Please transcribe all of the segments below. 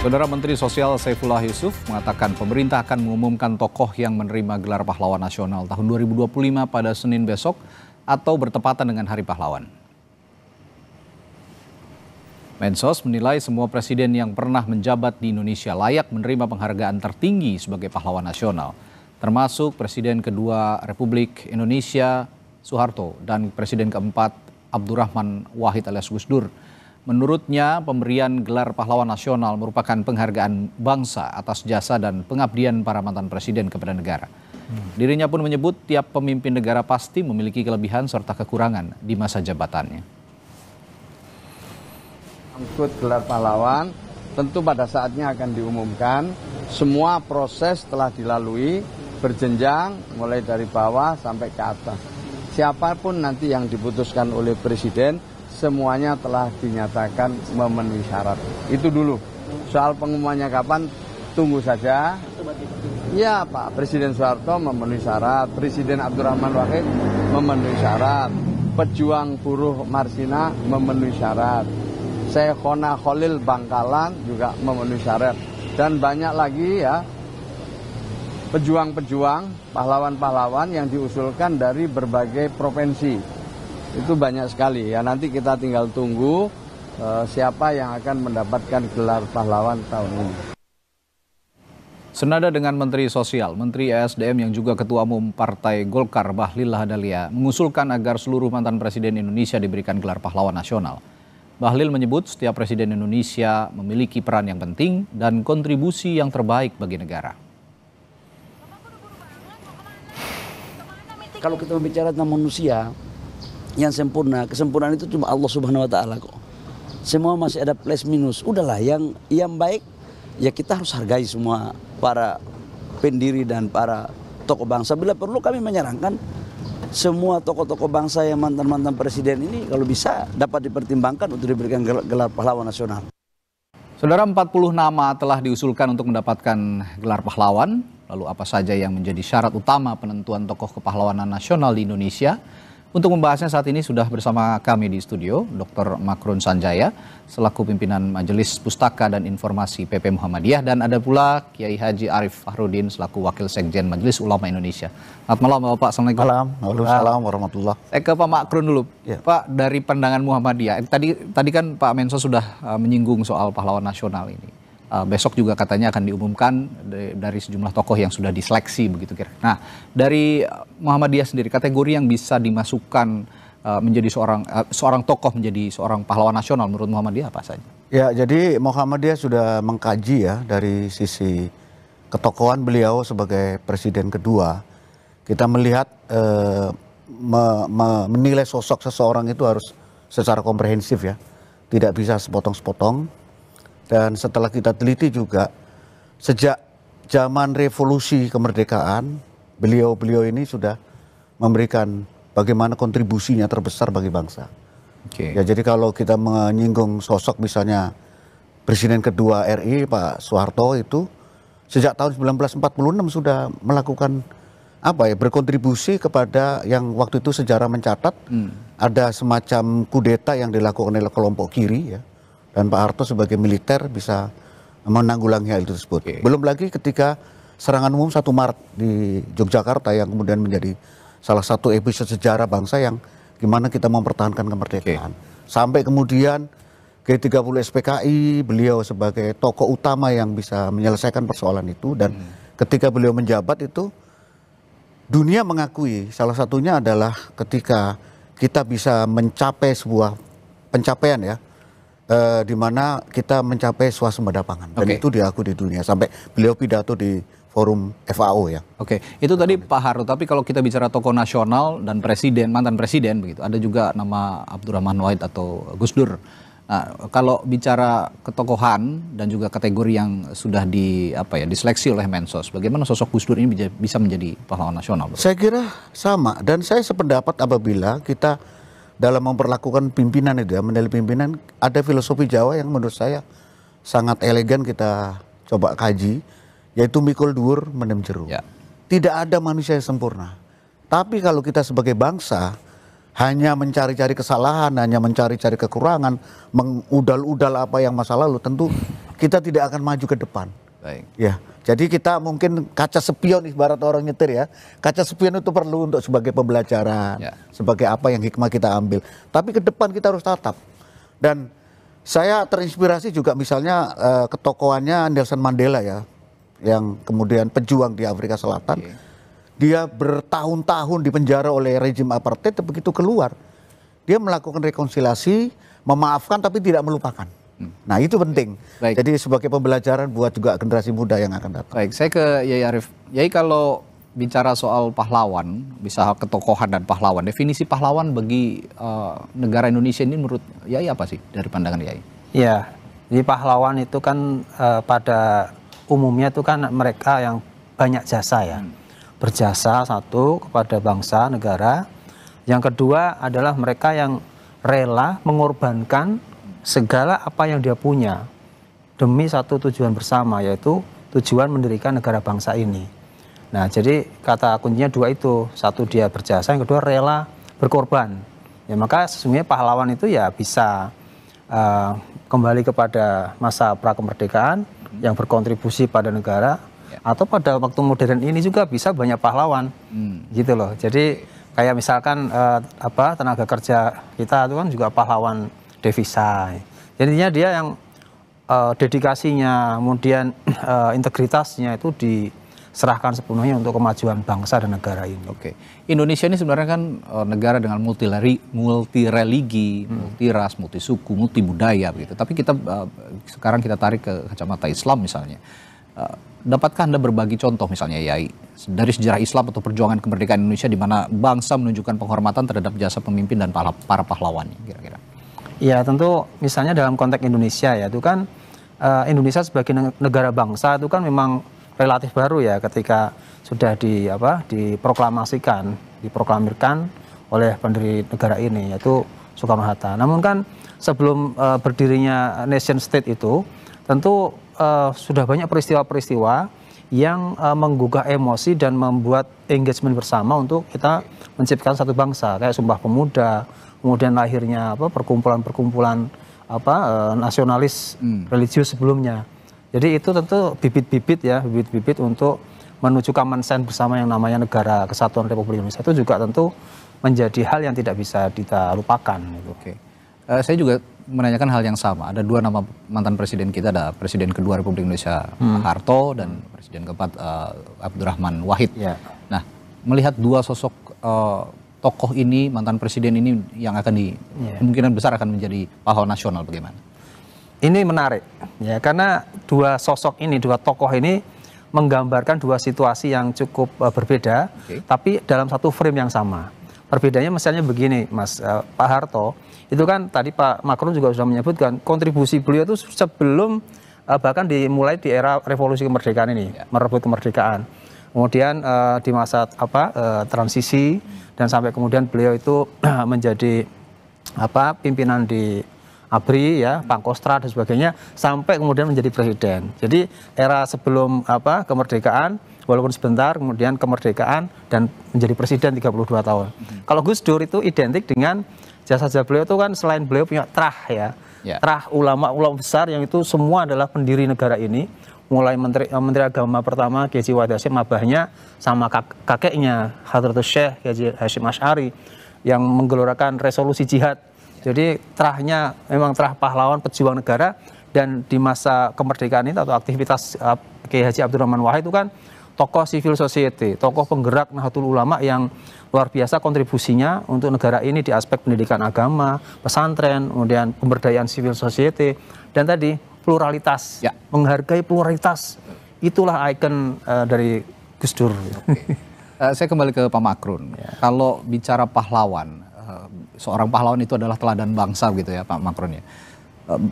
Saudara Menteri Sosial Saifullah Yusuf mengatakan pemerintah akan mengumumkan tokoh yang menerima gelar pahlawan nasional tahun 2025 pada Senin besok atau bertepatan dengan Hari Pahlawan. Mensos menilai semua presiden yang pernah menjabat di Indonesia layak menerima penghargaan tertinggi sebagai pahlawan nasional, termasuk Presiden kedua Republik Indonesia Soeharto dan Presiden keempat Abdurrahman Wahid alias Gus Dur. Menurutnya, pemberian gelar pahlawan nasional merupakan penghargaan bangsa atas jasa dan pengabdian para mantan presiden kepada negara. Dirinya pun menyebut tiap pemimpin negara pasti memiliki kelebihan serta kekurangan di masa jabatannya. Angkut gelar pahlawan tentu pada saatnya akan diumumkan. Semua proses telah dilalui berjenjang mulai dari bawah sampai ke atas. Siapapun nanti yang diputuskan oleh presiden, semuanya telah dinyatakan memenuhi syarat. Itu dulu. Soal pengumumannya kapan, tunggu saja. Ya, Pak Presiden Soeharto memenuhi syarat, Presiden Abdurrahman Wahid memenuhi syarat, pejuang buruh Marsina memenuhi syarat, Syekhona Khalil Bangkalan juga memenuhi syarat, dan banyak lagi ya pejuang-pejuang, pahlawan-pahlawan yang diusulkan dari berbagai provinsi. Itu banyak sekali ya, nanti kita tinggal tunggu siapa yang akan mendapatkan gelar pahlawan tahun ini. Senada dengan Menteri Sosial, Menteri ESDM yang juga Ketua Umum Partai Golkar Bahlil Lahadalia mengusulkan agar seluruh mantan presiden Indonesia diberikan gelar pahlawan nasional. Bahlil menyebut setiap presiden Indonesia memiliki peran yang penting dan kontribusi yang terbaik bagi negara. Kalau kita berbicara tentang manusia yang sempurna, kesempurnaan itu cuma Allah Subhanahu wa Ta'ala kok. Semua masih ada plus minus. Udahlah, yang baik ya kita harus hargai semua para pendiri dan para tokoh bangsa. Bila perlu kami menyarankan semua tokoh-tokoh bangsa yang mantan-mantan presiden ini kalau bisa dapat dipertimbangkan untuk diberikan gelar pahlawan nasional. Saudara, 40 nama telah diusulkan untuk mendapatkan gelar pahlawan. Lalu apa saja yang menjadi syarat utama penentuan tokoh kepahlawanan nasional di Indonesia? Untuk membahasnya saat ini sudah bersama kami di studio Dr. Makrun Sanjaya selaku pimpinan Majelis Pustaka dan Informasi PP Muhammadiyah, dan ada pula Kiai Haji Arif Fahrudin selaku Wakil Sekjen Majelis Ulama Indonesia. Selamat malam Bapak. Assalamualaikum. Waalaikumsalam warahmatullahi. Saya ke Pak Makrun dulu. Ya. Pak, dari pandangan Muhammadiyah, tadi kan Pak Mensos sudah menyinggung soal pahlawan nasional ini. Besok juga katanya akan diumumkan dari sejumlah tokoh yang sudah diseleksi begitu kira. Nah, dari Muhammadiyah sendiri, kategori yang bisa dimasukkan menjadi seorang tokoh menjadi seorang pahlawan nasional menurut Muhammadiyah apa saja? Ya, jadi Muhammadiyah sudah mengkaji ya dari sisi ketokohan beliau sebagai presiden kedua. Kita melihat menilai sosok seseorang itu harus secara komprehensif ya, tidak bisa sepotong-sepotong. Dan setelah kita teliti juga, sejak zaman revolusi kemerdekaan, beliau ini sudah memberikan bagaimana kontribusinya terbesar bagi bangsa. Okay. Ya, jadi kalau kita menyinggung sosok misalnya Presiden kedua RI Pak Soeharto itu sejak tahun 1946 sudah melakukan berkontribusi kepada yang waktu itu sejarah mencatat ada semacam kudeta yang dilakukan oleh kelompok kiri ya. Dan Pak Harto sebagai militer bisa menanggulangi hal itu tersebut. Okay. Belum lagi ketika serangan umum 1 Maret di Yogyakarta yang kemudian menjadi salah satu episode sejarah bangsa yang gimana kita mempertahankan kemerdekaan. Okay. Sampai kemudian G30 SPKI, beliau sebagai tokoh utama yang bisa menyelesaikan persoalan itu. Dan ketika beliau menjabat itu, dunia mengakui salah satunya adalah ketika kita bisa mencapai sebuah pencapaian ya, di mana kita mencapai swasembada pangan. Dan itu diakui di dunia sampai beliau pidato di forum FAO ya. Oke, itu tadi Pak Harto. Tapi kalau kita bicara tokoh nasional dan presiden, mantan presiden begitu, ada juga nama Abdurrahman Wahid atau Gus Dur. Nah, kalau bicara ketokohan dan juga kategori yang sudah diseleksi oleh Mensos, bagaimana sosok Gus Dur ini bisa menjadi pahlawan nasional? Bro? Saya kira sama, dan saya sependapat apabila kita dalam memperlakukan pimpinan itu ya, menilai pimpinan, ada filosofi Jawa yang menurut saya sangat elegan kita coba kaji, yaitu mikul dhuwur mendem jero. Ya. Tidak ada manusia yang sempurna. Tapi kalau kita sebagai bangsa hanya mencari-cari kesalahan, hanya mencari-cari kekurangan, mengudal-udal apa yang masa lalu, tentu kita tidak akan maju ke depan. Baik. Ya, jadi kita mungkin kaca spion ibarat orang nyetir ya. Kaca spion itu perlu untuk sebagai pembelajaran, Ya. sebagai apa yang hikmah kita ambil. Tapi ke depan kita harus tatap. Dan saya terinspirasi juga misalnya ketokohannya Nelson Mandela ya, yang kemudian pejuang di Afrika Selatan. Oke. Dia bertahun-tahun dipenjara oleh rejim apartheid, begitu keluar dia melakukan rekonsiliasi, memaafkan tapi tidak melupakan. Nah itu penting. Baik. Jadi sebagai pembelajaran buat juga generasi muda yang akan datang. Baik, saya ke Yai Arief. Yai, kalau bicara soal pahlawan, bisa ketokohan dan pahlawan, definisi pahlawan bagi negara Indonesia ini menurut Yai apa sih dari pandangan Yai? Iya, jadi pahlawan itu kan pada umumnya itu kan mereka yang banyak jasa ya. Berjasa satu kepada bangsa, negara. Yang kedua adalah mereka yang rela mengorbankan segala apa yang dia punya demi satu tujuan bersama, yaitu tujuan mendirikan negara bangsa ini. Nah, jadi kata kuncinya dua itu. Satu dia berjasa, yang kedua rela berkorban. Ya, maka sesungguhnya pahlawan itu ya bisa kembali kepada masa prakemerdekaan yang berkontribusi pada negara, atau pada waktu modern ini juga bisa banyak pahlawan. Gitu loh. Jadi kayak misalkan tenaga kerja kita itu kan juga pahlawan devisa. Jadinya dia yang dedikasinya, kemudian integritasnya itu diserahkan sepenuhnya untuk kemajuan bangsa dan negara ini. Oke, Indonesia ini sebenarnya kan negara dengan multi religi, multi ras, multi suku, multi budaya begitu. Tapi kita sekarang kita tarik ke kacamata Islam misalnya. Dapatkah Anda berbagi contoh misalnya Yai dari sejarah Islam atau perjuangan kemerdekaan Indonesia di mana bangsa menunjukkan penghormatan terhadap jasa pemimpin dan para pahlawannya kira-kira? Ya tentu misalnya dalam konteks Indonesia ya itu kan Indonesia sebagai negara bangsa itu kan memang relatif baru ya ketika sudah diproklamirkan oleh pendiri negara ini yaitu Soekarno-Hatta. Namun kan sebelum berdirinya nation state itu tentu sudah banyak peristiwa-peristiwa yang menggugah emosi dan membuat engagement bersama untuk kita menciptakan satu bangsa kayak Sumpah Pemuda, kemudian lahirnya perkumpulan-perkumpulan nasionalis religius sebelumnya. Jadi itu tentu bibit-bibit untuk menuju common sense bersama yang namanya Negara Kesatuan Republik Indonesia itu juga tentu menjadi hal yang tidak bisa kita lupakan. Oke. Saya juga menanyakan hal yang sama. Ada dua nama mantan presiden kita, ada Presiden kedua Republik Indonesia Pak Harto dan Presiden keempat Abdurrahman Wahid. Ya. Nah, melihat dua sosok tokoh ini, mantan presiden ini yang akan kemungkinan besar akan menjadi pahlawan nasional, bagaimana? Ini menarik ya karena dua sosok ini, dua tokoh ini menggambarkan dua situasi yang cukup berbeda, tapi dalam satu frame yang sama. Perbedaannya misalnya begini, Mas, Pak Harto itu kan tadi Pak Macron juga sudah menyebutkan kontribusi beliau itu sebelum bahkan dimulai di era revolusi kemerdekaan ini, merebut kemerdekaan. Kemudian di masa transisi dan sampai kemudian beliau itu menjadi pimpinan di ABRI ya, Pangkostrat dan sebagainya sampai kemudian menjadi presiden. Jadi era sebelum kemerdekaan walaupun sebentar, kemudian kemerdekaan dan menjadi presiden 32 tahun. Kalau Gus Dur itu identik dengan jasa-jasa beliau itu kan selain beliau punya terah ya. Terah ulama-ulama besar yang itu semua adalah pendiri negara ini. Mulai Menteri Agama pertama Kiai Haji Wahid Hasyim Mabahnya sama kakeknya Hadratus Syekh Kiai Haji Hasyim Asy'ari yang menggelorakan resolusi jihad. Jadi terahnya memang terah pahlawan pejuang negara, dan di masa kemerdekaan itu atau aktivitas Kiai Haji Abdurrahman Wahid itu kan tokoh civil society, tokoh penggerak Nahdlatul Ulama yang luar biasa kontribusinya untuk negara ini di aspek pendidikan agama, pesantren, kemudian pemberdayaan civil society, dan tadi pluralitas, menghargai pluralitas. Itulah ikon dari Gus Dur. Saya kembali ke Pak Makrun. Kalau bicara pahlawan, seorang pahlawan itu adalah teladan bangsa gitu ya Pak Makrun ya.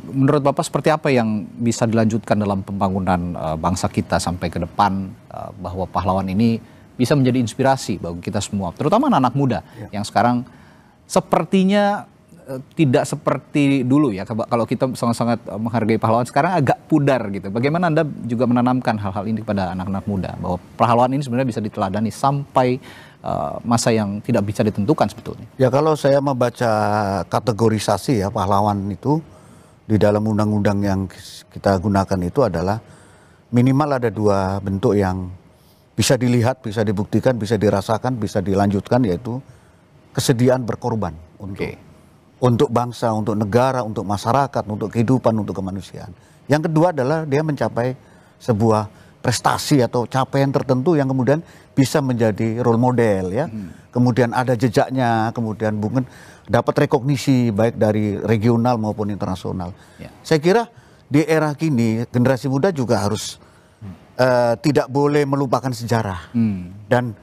Menurut Bapak seperti apa yang bisa dilanjutkan dalam pembangunan bangsa kita sampai ke depan, bahwa pahlawan ini bisa menjadi inspirasi bagi kita semua, terutama anak-anak muda yang sekarang sepertinya tidak seperti dulu ya. Kalau kita sangat-sangat menghargai pahlawan, sekarang agak pudar gitu. Bagaimana Anda juga menanamkan hal-hal ini kepada anak-anak muda, bahwa pahlawan ini sebenarnya bisa diteladani sampai masa yang tidak bisa ditentukan sebetulnya? Ya kalau saya membaca kategorisasi ya pahlawan itu di dalam undang-undang yang kita gunakan itu adalah minimal ada 2 bentuk yang bisa dilihat, bisa dibuktikan, bisa dirasakan, bisa dilanjutkan, yaitu kesediaan berkorban untuk bangsa, untuk negara, untuk masyarakat, untuk kehidupan, untuk kemanusiaan. Yang kedua adalah dia mencapai sebuah prestasi atau capaian tertentu yang kemudian bisa menjadi role model ya. Kemudian ada jejaknya, kemudian mungkin dapat rekognisi baik dari regional maupun internasional. Saya kira di era kini generasi muda juga harus tidak boleh melupakan sejarah. Dan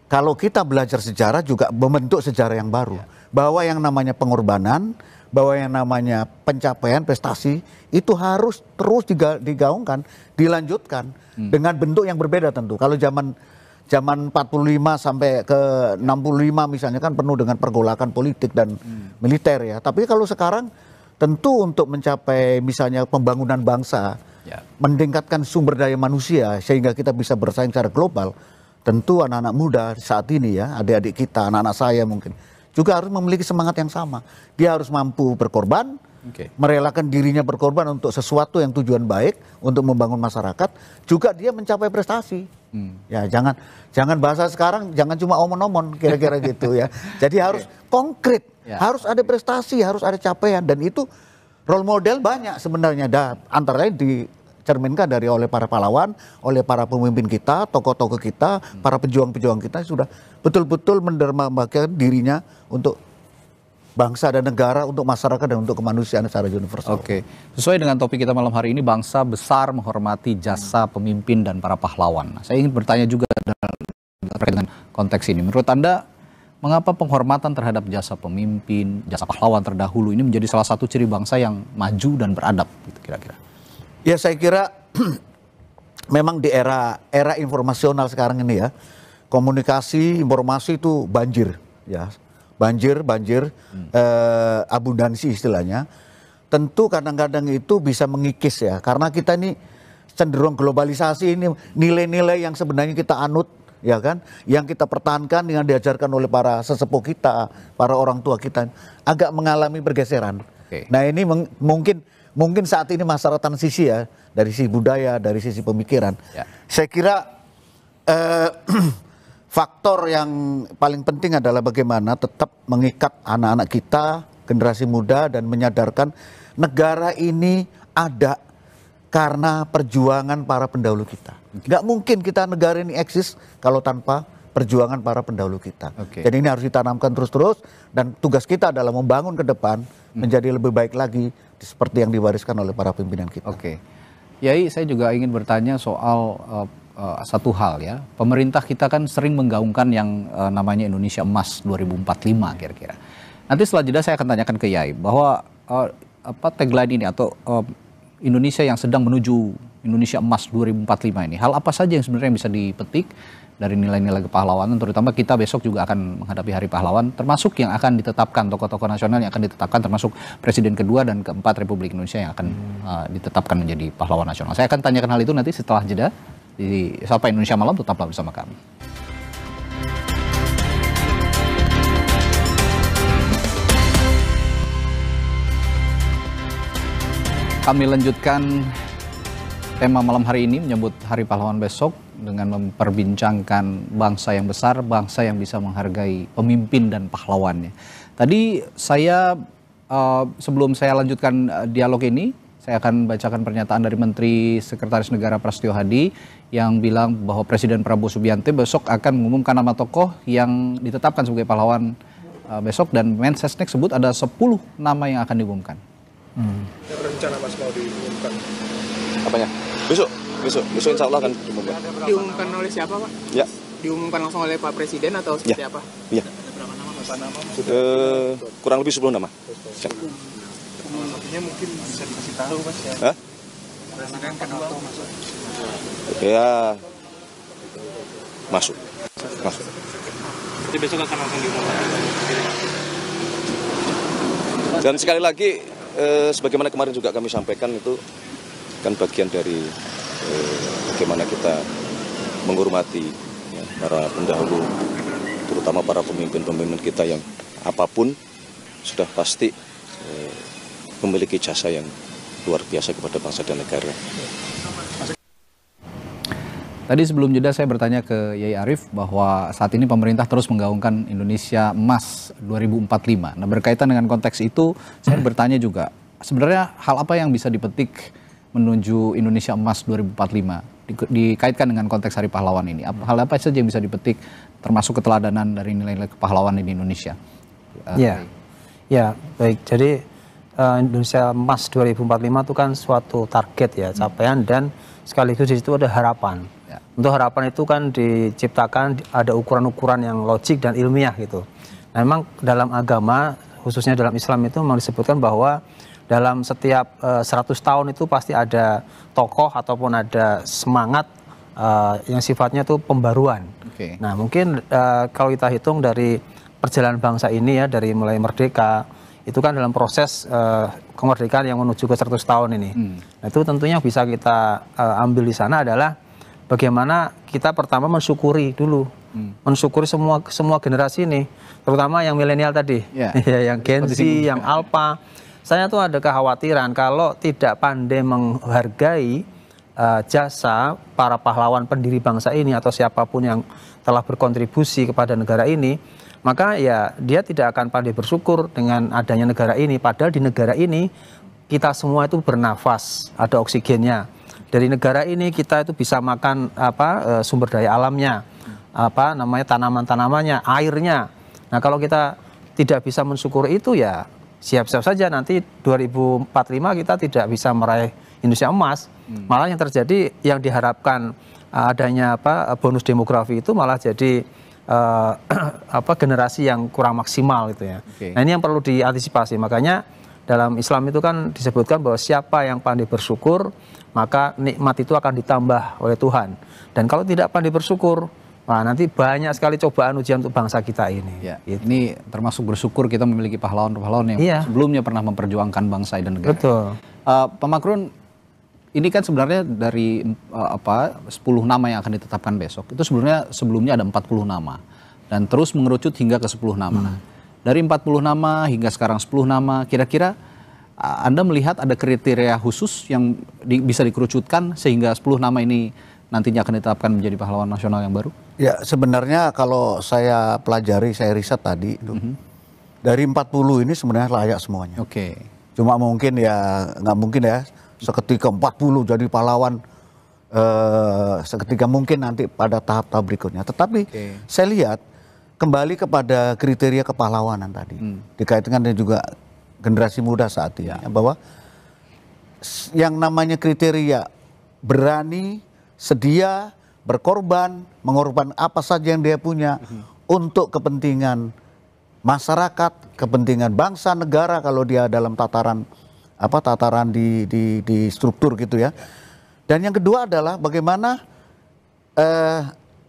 kalau kita belajar sejarah juga membentuk sejarah yang baru. Bahwa yang namanya pengorbanan, bahwa yang namanya pencapaian prestasi itu harus terus digaungkan, dilanjutkan dengan bentuk yang berbeda tentu. Kalau zaman 45 sampai ke 65 misalnya kan penuh dengan pergolakan politik dan militer ya. Tapi kalau sekarang tentu untuk mencapai misalnya pembangunan bangsa, meningkatkan sumber daya manusia sehingga kita bisa bersaing secara global, tentu anak-anak muda saat ini ya, adik-adik kita, anak-anak saya mungkin juga harus memiliki semangat yang sama. Dia harus mampu berkorban, merelakan dirinya berkorban untuk sesuatu yang tujuan baik, untuk membangun masyarakat, juga dia mencapai prestasi. Ya jangan bahasa sekarang, jangan cuma omon-omon kira-kira gitu ya. Jadi harus konkret, harus ada prestasi, harus ada capaian, dan itu role model banyak sebenarnya. Antara lain dicerminkan dari oleh para pahlawan, oleh para pemimpin kita, tokoh-tokoh kita, para pejuang-pejuang kita sudah betul-betul mendermakan dirinya untuk bangsa dan negara, untuk masyarakat dan untuk kemanusiaan secara universal. Sesuai dengan topik kita malam hari ini, bangsa besar menghormati jasa pemimpin dan para pahlawan. Nah, saya ingin bertanya juga terkait dengan konteks ini. Menurut Anda, mengapa penghormatan terhadap jasa pemimpin, jasa pahlawan terdahulu ini menjadi salah satu ciri bangsa yang maju dan beradab, gitu kira-kira? Ya saya kira memang di era informasional sekarang ini ya, komunikasi, informasi itu banjir ya. Banjir, abundansi istilahnya. Tentu kadang-kadang itu bisa mengikis ya, karena kita ini cenderung globalisasi, ini nilai-nilai yang sebenarnya kita anut ya kan, yang kita pertahankan, yang diajarkan oleh para sesepuh kita, para orang tua kita, agak mengalami pergeseran. Nah ini mungkin saat ini masalah transisi ya, dari sisi budaya, dari sisi pemikiran. Saya kira faktor yang paling penting adalah bagaimana tetap mengikat anak-anak kita, generasi muda, dan menyadarkan negara ini ada karena perjuangan para pendahulu kita. Nggak mungkin kita negara ini eksis kalau tanpa perjuangan para pendahulu kita. Jadi ini harus ditanamkan terus-terus, dan tugas kita adalah membangun ke depan menjadi lebih baik lagi seperti yang diwariskan oleh para pimpinan kita. Yai, saya juga ingin bertanya soal satu hal ya. Pemerintah kita kan sering menggaungkan yang namanya Indonesia Emas 2045 kira-kira. Nanti setelah jeda saya akan tanyakan ke Yai bahwa tagline ini atau Indonesia yang sedang menuju Indonesia Emas 2045 ini, hal apa saja yang sebenarnya bisa dipetik dari nilai-nilai kepahlawanan, terutama kita besok juga akan menghadapi Hari Pahlawan, termasuk yang akan ditetapkan, tokoh-tokoh nasional yang akan ditetapkan, termasuk Presiden kedua dan keempat Republik Indonesia yang akan ditetapkan menjadi pahlawan nasional. Saya akan tanyakan hal itu nanti setelah jeda. Di Sapa Indonesia Malam, tetaplah bersama kami. Kami lanjutkan tema malam hari ini menyebut Hari Pahlawan besok dengan memperbincangkan bangsa yang besar, bangsa yang bisa menghargai pemimpin dan pahlawannya. Tadi saya sebelum saya lanjutkan dialog ini, saya akan bacakan pernyataan dari Menteri Sekretaris Negara Prasetyo Hadi yang bilang bahwa Presiden Prabowo Subianto besok akan mengumumkan nama tokoh yang ditetapkan sebagai pahlawan besok, dan Mensesnek sebut ada 10 nama yang akan diumumkan. Rencana Mas mau diumumkan? Apanya? Besok insya Allah akan diumumkan. Diumumkan oleh siapa Pak? Ya. Diumumkan langsung oleh Pak Presiden atau seperti apa? Iya. Kurang lebih 10 nama. Artinya mungkin bisa dikasih tahu Mas ya? Presiden kedua masuk. Ya, masuk. Jadi besok akan langsung diumumkan. Dan sekali lagi, sebagaimana kemarin juga kami sampaikan, itu kan bagian dari bagaimana kita menghormati ya, para pendahulu, terutama para pemimpin-pemimpin kita yang apapun sudah pasti memiliki jasa yang luar biasa kepada bangsa dan negara. Tadi sebelum jeda saya bertanya ke Yai Arief bahwa saat ini pemerintah terus menggaungkan Indonesia Emas 2045. Nah, berkaitan dengan konteks itu saya bertanya juga, sebenarnya hal apa yang bisa dipetik menuju Indonesia Emas 2045 dikaitkan dengan konteks Hari Pahlawan ini? Hal apa saja yang bisa dipetik termasuk keteladanan dari nilai-nilai kepahlawanan di Indonesia? Ya, baik. Jadi Indonesia Emas 2045 itu kan suatu target ya, capaian, dan sekaligus di situ ada harapan. Untuk harapan itu kan diciptakan ada ukuran-ukuran yang logik dan ilmiah gitu. Nah, memang dalam agama, khususnya dalam Islam itu memang disebutkan bahwa dalam setiap 100 tahun itu pasti ada tokoh ataupun ada semangat yang sifatnya itu pembaruan. Nah, mungkin kalau kita hitung dari perjalanan bangsa ini ya, dari mulai merdeka, itu kan dalam proses kemerdekaan yang menuju ke 100 tahun ini. Nah, itu tentunya bisa kita ambil di sana adalah bagaimana kita pertama mensyukuri dulu, mensyukuri semua generasi ini, terutama yang milenial tadi, yang Gen Z, yang Alpha. Saya tuh ada kekhawatiran kalau tidak pandai menghargai jasa para pahlawan pendiri bangsa ini atau siapapun yang telah berkontribusi kepada negara ini, maka ya dia tidak akan pandai bersyukur dengan adanya negara ini. Padahal di negara ini kita semua itu bernafas, ada oksigennya. Dari negara ini kita itu bisa makan sumber daya alamnya, tanaman-tanamannya, airnya. Nah, kalau kita tidak bisa mensyukuri itu ya siap-siap saja nanti 2045 kita tidak bisa meraih Indonesia Emas. Malah yang terjadi, yang diharapkan adanya bonus demografi itu malah jadi generasi yang kurang maksimal gitu ya. Nah, ini yang perlu diantisipasi. Makanya dalam Islam itu kan disebutkan bahwa siapa yang pandai bersyukur, maka nikmat itu akan ditambah oleh Tuhan. Dan kalau tidak pandai bersyukur, nah nanti banyak sekali cobaan ujian untuk bangsa kita ini. Gitu. Ini termasuk bersyukur kita memiliki pahlawan-pahlawan yang sebelumnya pernah memperjuangkan bangsa dan negara. Betul. Pak Makrun, ini kan sebenarnya dari 10 nama yang akan ditetapkan besok, itu sebelumnya ada 40 nama. Dan terus mengerucut hingga ke 10 nama. Dari 40 nama hingga sekarang 10 nama, kira-kira Anda melihat ada kriteria khusus yang bisa dikerucutkan sehingga 10 nama ini nantinya akan ditetapkan menjadi pahlawan nasional yang baru? Ya, sebenarnya kalau saya pelajari, saya riset tadi, dari 40 ini sebenarnya layak semuanya. Cuma mungkin ya, nggak mungkin ya, seketika 40 jadi pahlawan, seketika mungkin nanti pada tahap-tahap berikutnya. Tetapi saya lihat kembali kepada kriteria kepahlawanan tadi, dikaitkan dengan juga generasi muda saat ini, bahwa yang namanya kriteria berani, sedia, berkorban, mengorbankan apa saja yang dia punya untuk kepentingan masyarakat, kepentingan bangsa, negara kalau dia dalam tataran di struktur gitu ya. Dan yang kedua adalah bagaimana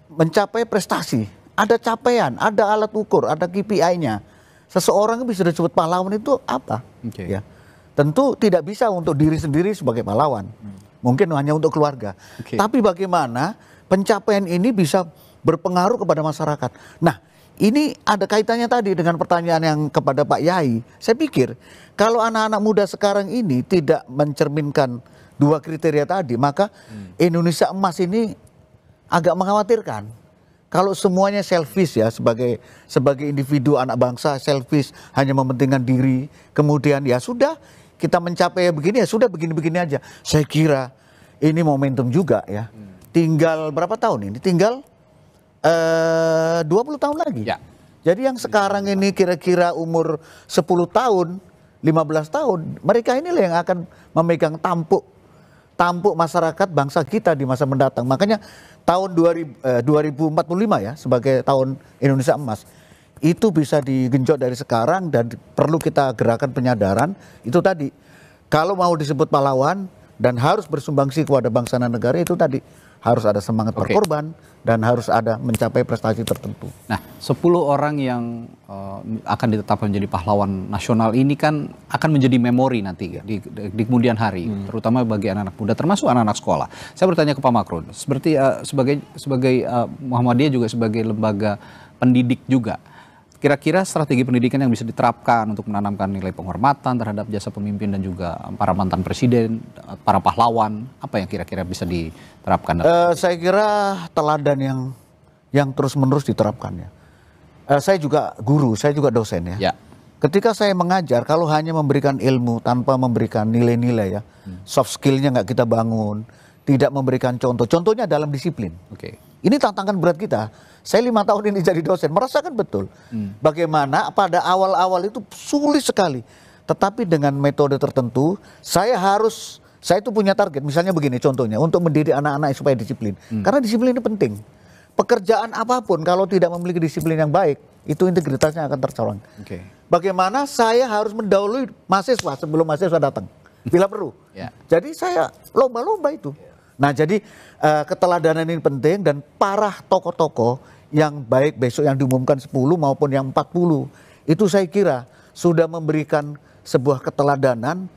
mencapai prestasi. Ada capaian, ada alat ukur, ada KPI-nya. Seseorang yang bisa disebut pahlawan itu apa? Ya. Tentu tidak bisa untuk diri sendiri sebagai pahlawan. Mungkin hanya untuk keluarga. Tapi bagaimana pencapaian ini bisa berpengaruh kepada masyarakat. Nah, ini ada kaitannya tadi dengan pertanyaan yang kepada Pak Yai. Saya pikir kalau anak-anak muda sekarang ini tidak mencerminkan dua kriteria tadi, maka Indonesia Emas ini agak mengkhawatirkan. Kalau semuanya selfish ya, sebagai individu anak bangsa selfish, hanya mementingkan diri, kemudian ya sudah kita mencapai begini ya sudah begini-begini aja. Saya kira ini momentum juga ya. Tinggal berapa tahun ini? Tinggal 20 tahun lagi. Jadi yang sekarang ini kira-kira umur 10 tahun, 15 tahun, mereka inilah yang akan memegang tampuk masyarakat bangsa kita di masa mendatang. Makanya tahun 2045 ya sebagai tahun Indonesia Emas itu bisa digenjot dari sekarang dan perlu kita gerakan penyadaran itu tadi. Kalau mau disebut pahlawan dan harus bersumbangsi kepada bangsa dan negara itu tadi harus ada semangat berkorban dan harus ada mencapai prestasi tertentu. Nah, 10 orang yang akan ditetapkan menjadi pahlawan nasional ini kan akan menjadi memori nanti di kemudian hari, terutama bagi anak-anak muda, termasuk anak-anak sekolah. Saya bertanya ke Pak Makrun, seperti sebagai Muhammadiyah juga sebagai lembaga pendidik juga, kira-kira strategi pendidikan yang bisa diterapkan untuk menanamkan nilai penghormatan terhadap jasa pemimpin dan juga para mantan presiden, para pahlawan, apa yang kira-kira bisa diterapkan? Saya kira teladan yang terus-menerus diterapkan ya. Saya juga guru, saya juga dosen ya. Ketika saya mengajar, kalau hanya memberikan ilmu tanpa memberikan nilai-nilai ya, soft skillnya nggak kita bangun, tidak memberikan contoh. Contohnya dalam disiplin. Ini tantangan berat kita. Saya 5 tahun ini jadi dosen, merasakan betul bagaimana pada awal-awal itu sulit sekali. Tetapi dengan metode tertentu, saya itu punya target. Misalnya begini contohnya, untuk mendidik anak-anak supaya disiplin. Karena disiplin ini penting. Pekerjaan apapun kalau tidak memiliki disiplin yang baik, itu integritasnya akan tercoreng. Bagaimana saya harus mendahului mahasiswa sebelum mahasiswa datang, bila perlu. Jadi saya lomba-lomba itu. Nah jadi keteladanan ini penting, dan para tokoh-tokoh yang baik besok yang diumumkan 10 maupun yang 40, itu saya kira sudah memberikan sebuah keteladanan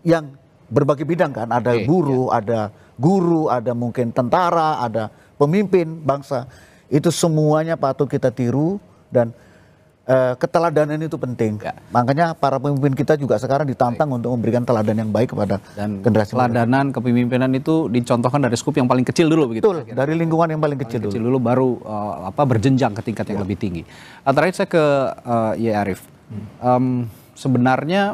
yang berbagai bidang kan. Ada guru, ada mungkin tentara, ada pemimpin bangsa. Itu semuanya patut kita tiru, dan keteladanan itu penting. Makanya para pemimpin kita juga sekarang ditantang untuk memberikan teladan yang baik kepada generasi muda. Teladanan kepemimpinan itu dicontohkan dari skup yang paling kecil dulu begitu. Betul, dari lingkungan yang paling kecil dulu baru berjenjang ke tingkat yang lebih tinggi. Terakhir saya ke Yai Arief. Sebenarnya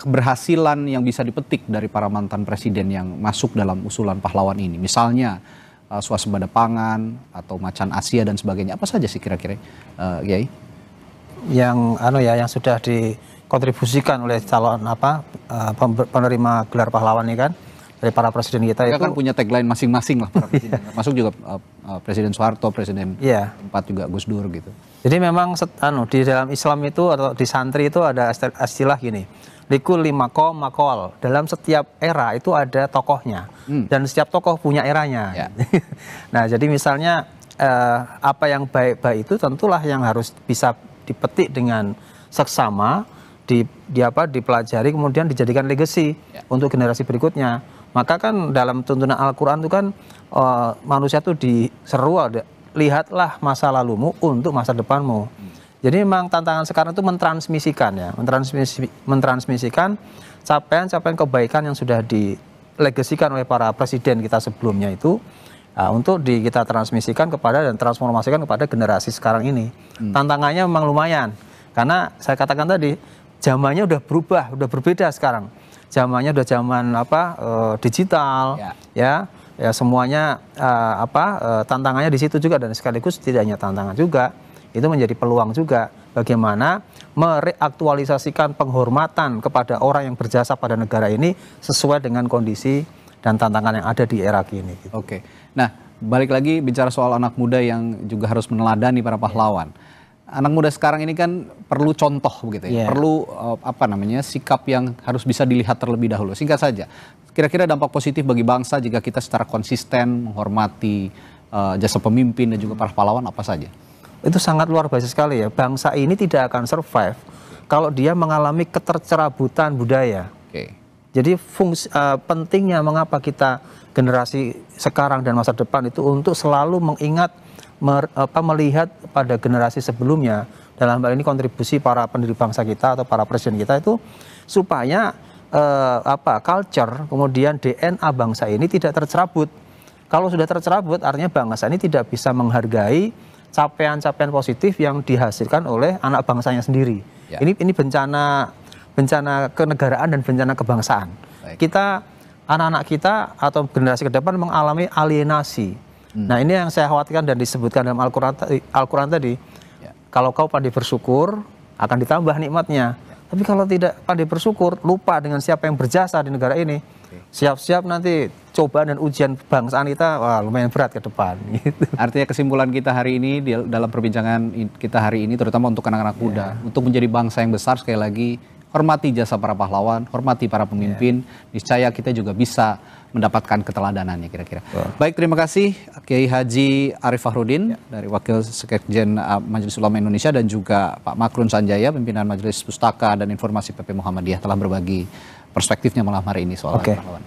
keberhasilan yang bisa dipetik dari para mantan presiden yang masuk dalam usulan pahlawan ini, misalnya swasembada pangan atau macan Asia dan sebagainya, apa saja sih kira-kira, Yai? Yang sudah dikontribusikan oleh calon penerima gelar pahlawan ini kan, dari para presiden kita itu kan punya tagline masing-masing lah para presiden. Masuk juga Presiden Soeharto, Presiden keempat juga Gus Dur gitu. Jadi memang di dalam Islam itu atau di santri itu ada istilah gini, likul makom makol. Dalam setiap era itu ada tokohnya, dan setiap tokoh punya eranya. Nah jadi misalnya apa yang baik-baik itu tentulah yang harus bisa dipetik dengan seksama, dipelajari, kemudian dijadikan legacy untuk generasi berikutnya. Maka kan dalam tuntunan Al-Quran itu kan manusia itu diseru, lihatlah masa lalumu untuk masa depanmu. Jadi memang tantangan sekarang itu mentransmisikan capaian-capaian kebaikan yang sudah dilegasikan oleh para presiden kita sebelumnya itu, untuk kita transmisikan kepada dan transformasikan kepada generasi sekarang ini. Tantangannya memang lumayan, karena saya katakan tadi zamannya udah berubah, udah berbeda sekarang. Zamannya udah zaman digital, ya semuanya tantangannya di situ juga, dan sekaligus tidak hanya tantangan juga, itu menjadi peluang juga bagaimana mereaktualisasikan penghormatan kepada orang yang berjasa pada negara ini sesuai dengan kondisi dan tantangan yang ada di era kini. Oke. Nah, balik lagi bicara soal anak muda yang juga harus meneladani para pahlawan. Anak muda sekarang ini kan perlu contoh begitu ya. Perlu sikap yang harus bisa dilihat terlebih dahulu. Singkat saja, kira-kira dampak positif bagi bangsa jika kita secara konsisten menghormati jasa pemimpin dan juga para pahlawan apa saja? Itu sangat luar biasa sekali ya. Bangsa ini tidak akan survive kalau dia mengalami ketercerabutan budaya. Jadi pentingnya mengapa kita generasi sekarang dan masa depan itu untuk selalu mengingat, melihat pada generasi sebelumnya, dalam hal ini kontribusi para pendiri bangsa kita atau para presiden kita itu, supaya culture kemudian DNA bangsa ini tidak tercerabut. Kalau sudah tercerabut artinya bangsa ini tidak bisa menghargai capaian-capaian positif yang dihasilkan oleh anak bangsanya sendiri. Ini bencana kenegaraan dan bencana kebangsaan. Kita, anak-anak kita atau generasi ke depan mengalami alienasi. Nah ini yang saya khawatirkan dan disebutkan dalam Al-Quran tadi. Kalau kau pandai bersyukur akan ditambah nikmatnya. Tapi kalau tidak pandai bersyukur, lupa dengan siapa yang berjasa di negara ini, siap-siap nanti cobaan dan ujian kebangsaan kita lumayan berat ke depan. Gitu. Artinya kesimpulan kita hari ini dalam perbincangan kita hari ini, terutama untuk anak-anak muda, untuk menjadi bangsa yang besar, sekali lagi hormati jasa para pahlawan, hormati para pemimpin, niscaya kita juga bisa mendapatkan keteladanannya kira-kira. Baik, terima kasih Kiai Haji Arief Fakhrudin dari Wakil Sekjen Majelis Ulama Indonesia, dan juga Pak Makrun Sanjaya, pimpinan Majelis Pustaka dan Informasi PP Muhammadiyah, telah berbagi perspektifnya malam hari ini soal pahlawan.